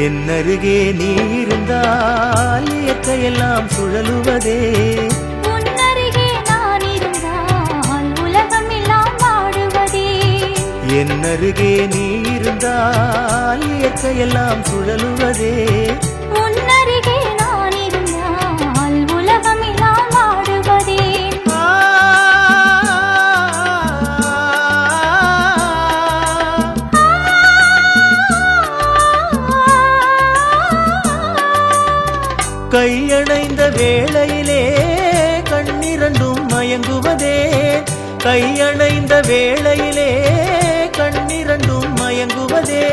என்னருகே நீ இருந்தால் இயற்கையெல்லாம் சுழலுவதே, உன்னருகே நான் இருந்தால் உலகம் எல்லாம் வாடுவதே. என்னருகே நீ இருந்தால் இயற்கையெல்லாம் சுழலுவதே, உன்னருகே நான் இருந்தால் உலகம் எல்லாம் வாடுவதே. கையணைந்த வேளையிலே கண்ணிரண்டும் மயங்குவதே, கையணைந்த வேளையிலே கண்ணிரண்டும் மயங்குவதே.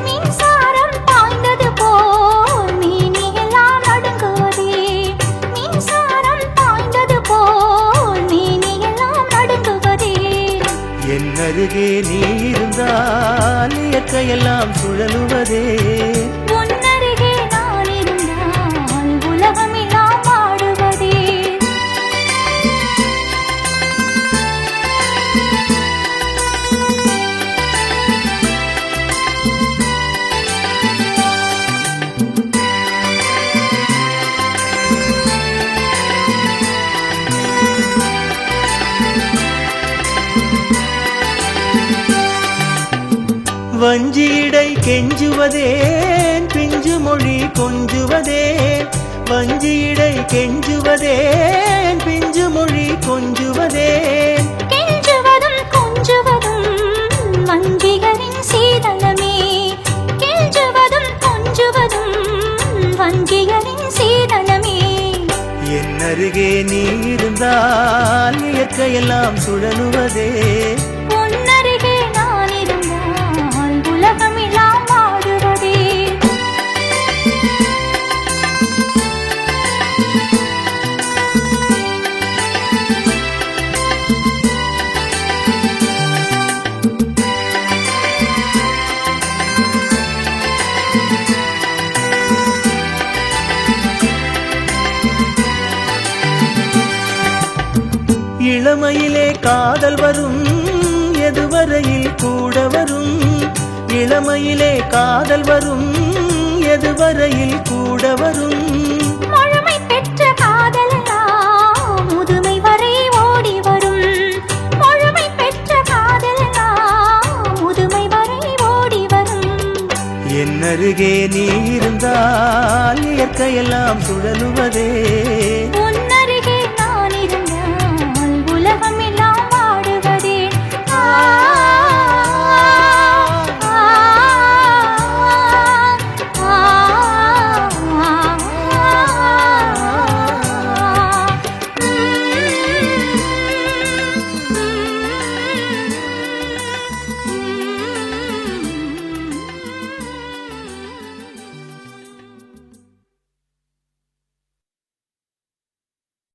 மின்சாரம் பாய்ந்தது போல் மேனியெல்லாம் நடுங்குவதே, மின்சாரம் பாய்ந்தது போல் மேனியெல்லாம் நடுங்குவதே. என்னருகே நீ இருந்தால் இயற்கையெல்லாம் சுழலுவதே, உன்னருகே நான் இருந்தால் உலகம் எல்லாம் வாடுவதே. வஞ்சியடை கெஞ்சுவதேன் பிஞ்சு மொழி கொஞ்சுவதேன், வஞ்சியடை கெஞ்சுவதேன் பிஞ்சு மொழி கொஞ்சுவதேன். கெஞ்சுவதும் கொஞ்சுவதும் வஞ்சிகளின் சீதனமே, கெஞ்சுவதும் கொஞ்சுவதும் வஞ்சிகளின் சீதனமே. என்னருகே நீ இருந்தால் இயற்கையெல்லாம் சுழலுவதே, உன்னருகே நான் இருந்தால் உலகம் எல்லாம் வாடுவதே. இளமையிலே காதல் வரும் எதுவரையில் கூட வரும், இளமையிலே காதல் வரும் எதுவரையில் கூட வரும். முழுமை பெற்ற காதலெல்லாம் முதுமை வரை ஓடி வரும், முழுமை பெற்ற காதலெல்லாம் முதுமை வரை ஓடி வரும். என்னருகே நீ இருந்தால் இயற்கையெல்லாம் சுழலுவதே, உன்னருகே நான் இருந்தால் உலகம் எல்லாம் வாடுவதே.